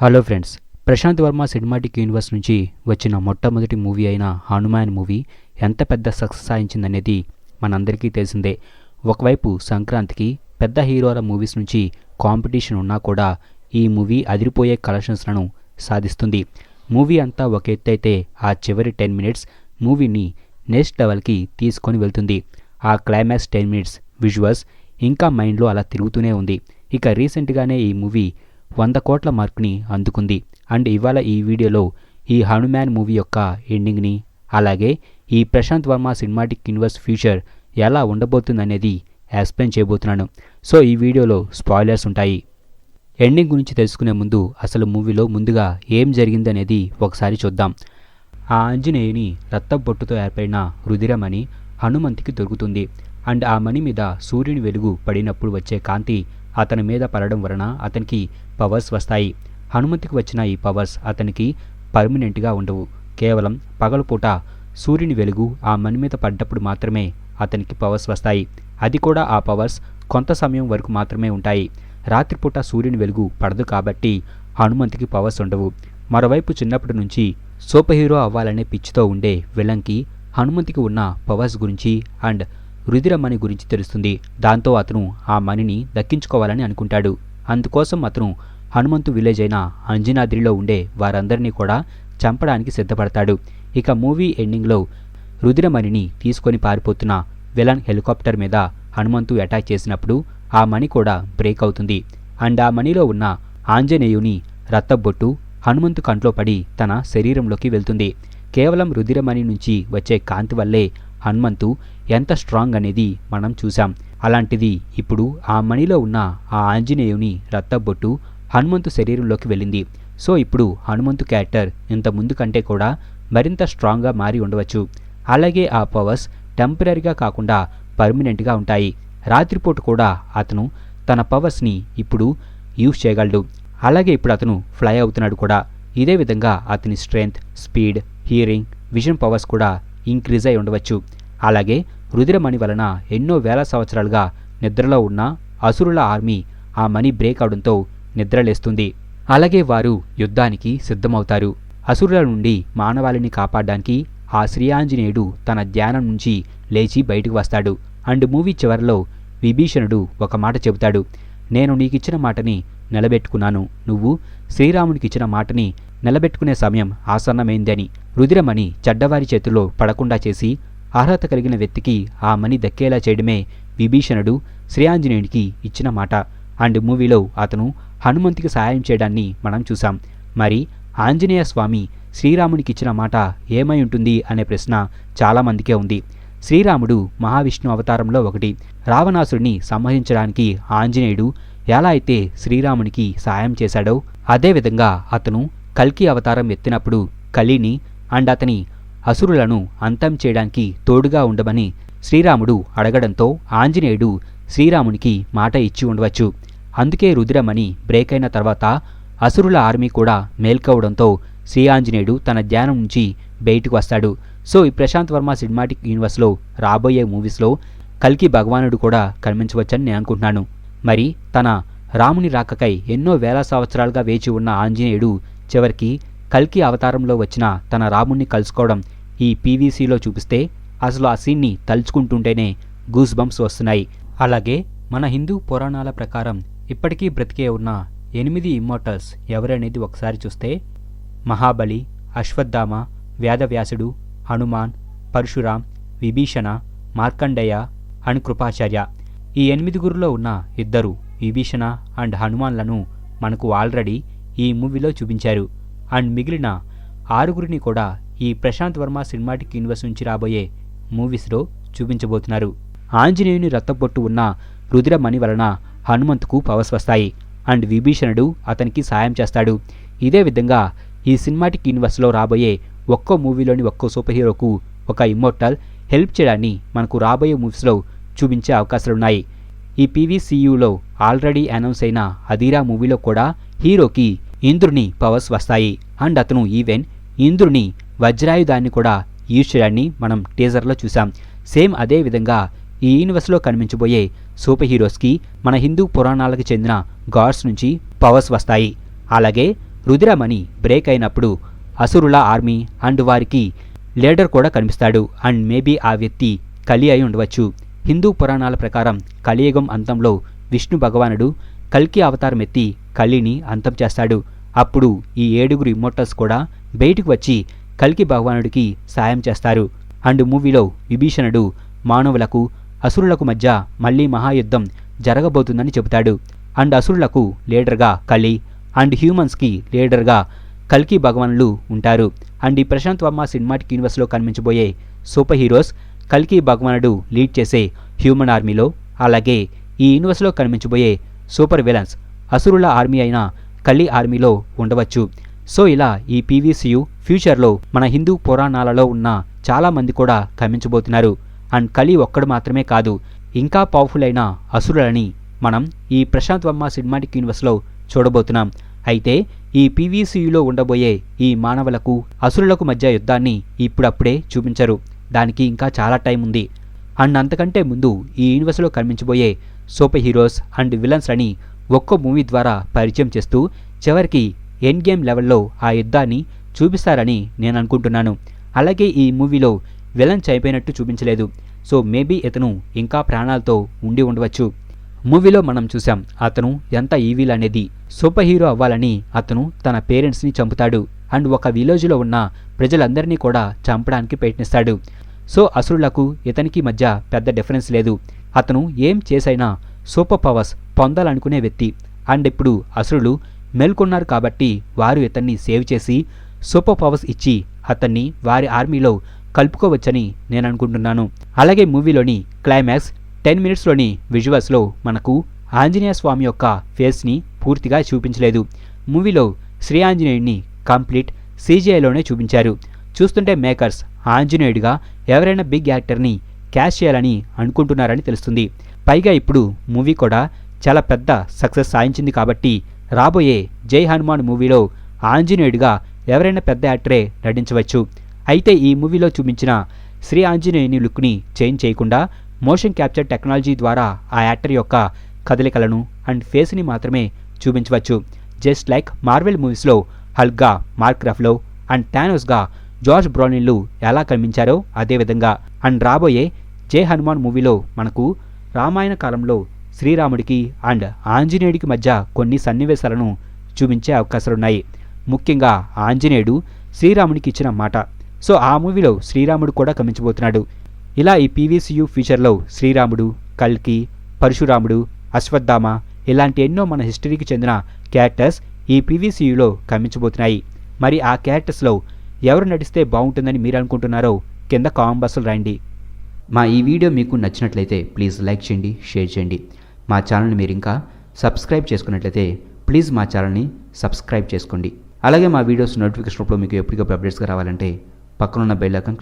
Hello friends, Prasanth Varma cinematic universe నుంచి వచ్చిన మొట్టమొదటి మూవీ అయిన హనుమాన్ మూవీ ఎంత పెద్ద సక్సెస్ సాధించిందనేది మనందరికీ తెలిసిందే. ఒకవైపు సంక్రాంతికి పెద్ద హీరోల మూవీస్ నుంచి కాంపిటీషన్ ఉన్నా కూడా ఈ మూవీ అదిరిపోయే కలెక్షన్స్లను సాధిస్తుంది. మూవీ అంతా ఒక ఎత్తైతే ఆ చివరి 10 మినిట్స్ మూవీని నెక్స్ట్ లెవెల్కి తీసుకొని వెళ్తుంది. ఆ క్లైమాక్స్ 10 మినిట్స్ విజువల్స్ ఇంకా మైండ్లో అలా తిరుగుతూనే ఉంది. ఇక రీసెంట్గానే ఈ మూవీ 100 కోట్ల మార్కుని అందుకుంది. అండ్ ఇవాళ ఈ వీడియోలో ఈ హనుమాన్ మూవీ యొక్క ఎండింగ్ని, అలాగే ఈ Prashanth Varma cinematic universe future ఎలా ఉండబోతుందనేది ఎక్స్ప్లెయిన్ చేయబోతున్నాను. సో ఈ వీడియోలో స్పాయిలర్స్ ఉంటాయి. ఎండింగ్ గురించి తెలుసుకునే ముందు అసలు మూవీలో ముందుగా ఏం జరిగిందనేది ఒకసారి చూద్దాం. ఆ ఆంజనేయుని రక్తబొట్టుతో ఏర్పడిన రుధిరమణి హనుమంతుకి దొరుకుతుంది. అండ్ ఆ మణి మీద సూర్యుని వెలుగు పడినప్పుడు వచ్చే కాంతి అతని మీద పడడం వలన అతనికి పవర్స్ వస్తాయి. హనుమంతుకి వచ్చిన ఈ పవర్స్ అతనికి పర్మనెంట్గా ఉండవు. కేవలం పగలపూట సూర్యుని వెలుగు ఆ మణి మీద పడ్డప్పుడు మాత్రమే అతనికి పవర్స్ వస్తాయి. అది కూడా ఆ పవర్స్ కొంత సమయం వరకు మాత్రమే ఉంటాయి. రాత్రిపూట సూర్యుని వెలుగు పడదు కాబట్టి హనుమంతుకి పవర్స్ ఉండవు. మరోవైపు చిన్నప్పటి నుంచి సూపర్ హీరో అవ్వాలనే పిచ్చితో ఉండే విలన్కి హనుమంతుకి ఉన్న పవర్స్ గురించి అండ్ రుధిరమణి గురించి తెలుస్తుంది. దాంతో అతను ఆ మణిని దక్కించుకోవాలని అనుకుంటాడు. అందుకోసం అతను హనుమంతు విలేజ్ అయిన అంజనాద్రిలో ఉండే వారందరినీ కూడా చంపడానికి సిద్ధపడతాడు. ఇక మూవీ ఎండింగ్లో రుధిరమణిని తీసుకొని పారిపోతున్న విలన్ హెలికాప్టర్ మీద హనుమంతు అటాక్ చేసినప్పుడు ఆ మణి కూడా బ్రేక్ అవుతుంది. అండ్ ఆ మణిలో ఉన్న ఆంజనేయుని రక్తబొట్టు హనుమంతు కంట్లో పడి తన శరీరంలోకి వెళ్తుంది. కేవలం రుధిరమణి నుంచి వచ్చే కాంతి వల్లే హనుమంతు ఎంత స్ట్రాంగ్ అనేది మనం చూసాం. అలాంటిది ఇప్పుడు ఆ మణిలో ఉన్న ఆ ఆంజనేయుని రక్తబొట్టు హనుమంతు శరీరంలోకి వెళ్ళింది. సో ఇప్పుడు హనుమంతు క్యారెక్టర్ ఇంత ముందు కంటే కూడా మరింత స్ట్రాంగ్గా మారి ఉండవచ్చు. అలాగే ఆ పవర్స్ టెంపరీగా కాకుండా పర్మనెంట్గా ఉంటాయి. రాత్రిపూట కూడా అతను తన పవర్స్ని ఇప్పుడు యూజ్ చేయగలడు. అలాగే ఇప్పుడు అతను ఫ్లై అవుతున్నాడు కూడా. ఇదే విధంగా అతని strength, speed, hearing, vision powers కూడా ఇంక్రీజ్ అయి ఉండవచ్చు. అలాగే రుధిరమణి వలన ఎన్నో వేల సంవత్సరాలుగా నిద్రలో ఉన్న అసురుల ఆర్మీ ఆ మణి బ్రేక్ అవడంతో నిద్రలేస్తుంది. అలాగే వారు యుద్ధానికి సిద్ధమవుతారు. అసురుల నుండి మానవాళిని కాపాడడానికి ఆ శ్రీ ఆంజనేయుడు తన ధ్యానం నుంచి లేచి బయటకు వస్తాడు. అండ్ మూవీ చివరిలో విభీషణుడు ఒక మాట చెబుతాడు, నేను నీకిచ్చిన మాటని నిలబెట్టుకున్నాను, నువ్వు శ్రీరామునికిచ్చిన మాటని నిలబెట్టుకునే సమయం ఆసన్నమైందని. రుధిరమణి చెడ్డవారి చేతుల్లో పడకుండా చేసి అర్హత కలిగిన వ్యక్తికి ఆ మణి దక్కేలా చేయడమే విభీషణుడు శ్రీ ఆంజనేయునికి ఇచ్చిన మాట. అండ్ మూవీలో అతను హనుమంతుకి సహాయం చేయడాన్ని మనం చూసాం. మరి ఆంజనేయ స్వామి శ్రీరామునికి ఇచ్చిన మాట ఏమై ఉంటుంది అనే ప్రశ్న చాలామందికే ఉంది. శ్రీరాముడు మహావిష్ణు అవతారంలో ఒకటి. రావణాసుడిని సంహరించడానికి ఆంజనేయుడు ఎలా అయితే శ్రీరామునికి సహాయం చేశాడో అదేవిధంగా అతను కల్కి అవతారం ఎత్తినప్పుడు కలిని అండ్ అతని అసురులను అంతం చేయడానికి తోడుగా ఉండమని శ్రీరాముడు అడగడంతో ఆంజనేయుడు శ్రీరామునికి మాట ఇచ్చి ఉండవచ్చు. అందుకే రుధిరమణి బ్రేక్ అయిన తర్వాత అసురుల ఆర్మీ కూడా మేల్కోవడంతో శ్రీ ఆంజనేయుడు తన ధ్యానం నుంచి బయటకు వస్తాడు. సో ఈ ప్రశాంత్ వర్మ సినిమాటిక్ యూనివర్స్లో రాబోయే మూవీస్లో కల్కి భగవానుడు కూడా కనిపించవచ్చని నేను అనుకుంటున్నాను. మరి తన రాముని రాకకై ఎన్నో వేల సంవత్సరాలుగా వేచి ఉన్న ఆంజనేయుడు చివరికి కల్కి అవతారంలో వచ్చిన తన రాముణ్ణి కలుసుకోవడం ఈ పీవీసీలో చూపిస్తే అసలు ఆ సీన్ని తలుచుకుంటుంటేనే గూస్ బంప్స్ వస్తున్నాయి. అలాగే మన హిందూ పురాణాల ప్రకారం ఇప్పటికీ బ్రతికే ఉన్న 8 ఇమ్మోర్టల్స్ ఎవరనేది ఒకసారి చూస్తే మహాబలి, అశ్వత్థామ, వేదవ్యాసుడు, హనుమాన్, పరశురాం, విభీషణ, మార్కండేయ అండ్ కృపాచార్య. ఈ 8గురులో ఉన్న 2 విభీషణ అండ్ హనుమాన్లను మనకు ఆల్రెడీ ఈ మూవీలో చూపించారు. అండ్ మిగిలిన 6గురిని కూడా ఈ ప్రశాంత్ వర్మ సినిమాటిక్ యూనివర్స్ నుంచి రాబోయే మూవీస్లో చూపించబోతున్నారు. ఆంజనేయుని రక్తబొట్టు ఉన్న రుధిరమణి వలన హనుమంతుకు పవర్స్ వస్తాయి. అండ్ విభీషణుడు అతనికి సాయం చేస్తాడు. ఇదే విధంగా ఈ సినిమాటిక్ యూనివర్స్లో రాబోయే ఒక్కో మూవీలోని ఒక్కో సూపర్ హీరోకు ఒక ఇమ్మోర్టల్ హెల్ప్ చేయడాన్ని మనకు రాబోయే మూవీస్లో చూపించే అవకాశాలున్నాయి. ఈ పీవీసీయూలో ఆల్రెడీ అనౌన్స్ అయిన అధీరా మూవీలో కూడా హీరోకి ఇంద్రుని పవర్స్ వస్తాయి. అండ్ అతను ఈవెన్ ఇంద్రుని వజ్రాయుధాన్ని కూడా యూజ్ చేయడాన్ని మనం టీజర్లో చూసాం. సేమ్ అదే విధంగా ఈ యూనివర్స్లో కనిపించబోయే సూపర్ హీరోస్కి మన హిందూ పురాణాలకు చెందిన గాడ్స్ నుంచి పవర్స్ వస్తాయి. అలాగే రుద్రమణి బ్రేక్ అయినప్పుడు అసురుల ఆర్మీ అండ్ వారికి లీడర్ కూడా కనిపిస్తాడు. అండ్ మేబీ ఆ వ్యక్తి కలి అయి ఉండవచ్చు. హిందూ పురాణాల ప్రకారం కలియుగం అంతంలో విష్ణు భగవానుడు కల్కి అవతారం ఎత్తి కలిని అంతం చేస్తాడు. అప్పుడు ఈ 7 ఇమ్మోర్టల్స్ కూడా బయటకు వచ్చి కల్కి భగవానుడికి సాయం చేస్తారు. అండ్ మూవీలో విభీషణుడు మానవులకు అసురులకు మధ్య మళ్ళీ మహాయుద్ధం జరగబోతుందని చెబుతాడు. అండ్ అసురులకు లీడర్గా కలి అండ్ హ్యూమన్స్కి లీడర్గా కల్కి భగవానులు ఉంటారు. అండ్ ఈ ప్రశాంత్ వర్మ సినిమాటిక్ యూనివర్స్లో కనిపించబోయే సూపర్ హీరోస్ కల్కి భగవానుడు లీడ్ చేసే హ్యూమన్ ఆర్మీలో, అలాగే ఈ యూనివర్స్లో కనిపించబోయే సూపర్ విలన్స్ అసురుల ఆర్మీ అయిన కలి ఆర్మీలో ఉండవచ్చు. సో ఇలా ఈ పీవీసీయు ఫ్యూచర్లో మన హిందూ పురాణాలలో ఉన్న చాలామంది కూడా కనిపించబోతున్నారు. అండ్ కలి ఒక్కడు మాత్రమే కాదు, ఇంకా పవర్ఫుల్ అయిన అసురులని మనం ఈ ప్రశాంత్ వర్మ సినిమాటిక్ యూనివర్స్లో చూడబోతున్నాం. అయితే ఈ పీవీసీయులో ఉండబోయే ఈ మానవులకు అసురులకు మధ్య యుద్ధాన్ని ఇప్పుడప్పుడే చూపించరు. దానికి ఇంకా చాలా టైం ఉంది. అండ్ అంతకంటే ముందు ఈ యూనివర్స్లో కనిపించబోయే సూపర్ హీరోస్ అండ్ విలన్స్ అని ఒక్కో మూవీ ద్వారా పరిచయం చేస్తూ చివరికి ఎండ్ గేమ్ లెవెల్లో ఆ యుద్ధాన్ని చూపిస్తారని నేను అనుకుంటున్నాను. అలాగే ఈ మూవీలో విలన్ చనిపోయినట్టు చూపించలేదు. సో మేబీ ఇతను ఇంకా ప్రాణాలతో ఉండి ఉండవచ్చు. మూవీలో మనం చూసాం అతను ఎంత ఈవిల్ అనేది. సూపర్ హీరో అవ్వాలని అతను తన పేరెంట్స్ని చంపుతాడు అండ్ ఒక విలేజ్లో ఉన్న ప్రజలందరినీ కూడా చంపడానికి ప్రయత్నిస్తాడు. సో అసురులకు ఇతనికి మధ్య పెద్ద డిఫరెన్స్ లేదు. అతను ఏం చేసైనా సూపర్ పవర్స్ పొందాలనుకునే వ్యక్తి. అండ్ ఇప్పుడు అసురులు మేల్కొన్నారు కాబట్టి వారు ఇతన్ని సేవ్ చేసి సూపర్ పవర్స్ ఇచ్చి అతన్ని వారి ఆర్మీలో కలుపుకోవచ్చని నేను అనుకుంటున్నాను. అలాగే మూవీలోని క్లైమాక్స్ 10 మినిట్స్లోని విజువల్స్లో మనకు ఆంజనేయ స్వామి యొక్క ఫేస్ని పూర్తిగా చూపించలేదు. మూవీలో శ్రీ ఆంజనేయుడిని కంప్లీట్ CGIలోనే చూపించారు. చూస్తుంటే మేకర్స్ ఆంజనేయుడిగా ఎవరైనా బిగ్ యాక్టర్ని క్యాష్ చేయాలని అనుకుంటున్నారని తెలుస్తుంది. పైగా ఇప్పుడు మూవీ కూడా చాలా పెద్ద సక్సెస్ సాధించింది కాబట్టి రాబోయే జై హనుమాన్ మూవీలో ఆంజనేయుడిగా ఎవరైనా పెద్ద యాక్టరే నటించవచ్చు. అయితే ఈ మూవీలో చూపించిన శ్రీ ఆంజనేయుని లుక్ని చేంజ్ చేయకుండా మోషన్ క్యాప్చర్ టెక్నాలజీ ద్వారా ఆ యాక్టర్ యొక్క కదలికలను అండ్ ఫేస్ని మాత్రమే చూపించవచ్చు. జస్ట్ లైక్ మార్వెల్ మూవీస్లో హల్క్గా మార్క్ రఫ్లో అండ్ థానోస్గా జార్జ్ బ్రౌనిన్లు ఎలా కనిపించారో అదేవిధంగా. అండ్ రాబోయే జై హనుమాన్ మూవీలో మనకు రామాయణ కాలంలో శ్రీరాముడికి అండ్ ఆంజనేయుడికి మధ్య కొన్ని సన్నివేశాలను చూపించే అవకాశాలున్నాయి. ముఖ్యంగా ఆంజనేయుడు శ్రీరాముడికి ఇచ్చిన మాట. సో ఆ మూవీలో శ్రీరాముడు కూడా కనిపించబోతున్నాడు. ఇలా ఈ పీవీసీయు ఫ్యూచర్లో శ్రీరాముడు, కల్కి, పరశురాముడు, అశ్వత్థామ ఇలాంటి ఎన్నో మన హిస్టరీకి చెందిన క్యారెక్టర్స్ ఈ పీవీసీయులో కనిపించబోతున్నాయి. మరి ఆ క్యారెక్టర్స్లో ఎవరు నటిస్తే బాగుంటుందని మీరు అనుకుంటున్నారో కింద కామెంట్ బాక్స్లో రాయండి. మా ఈ వీడియో మీకు నచ్చినట్లయితే ప్లీజ్ లైక్ చేయండి, షేర్ చేయండి. మా ఛానల్ని మీరు ఇంకా సబ్స్క్రైబ్ చేసుకున్నట్లయితే ప్లీజ్ మా ఛానల్ని సబ్స్క్రైబ్ చేసుకోండి. అలాగే మా వీడియోస్ నోటిఫికేషన్ రూపంలో మీకు ఎప్పటికప్పుడు అప్డేట్స్గా రావాలంటే పక్కనున్న బెల్ ఐకాన్ క్లిక్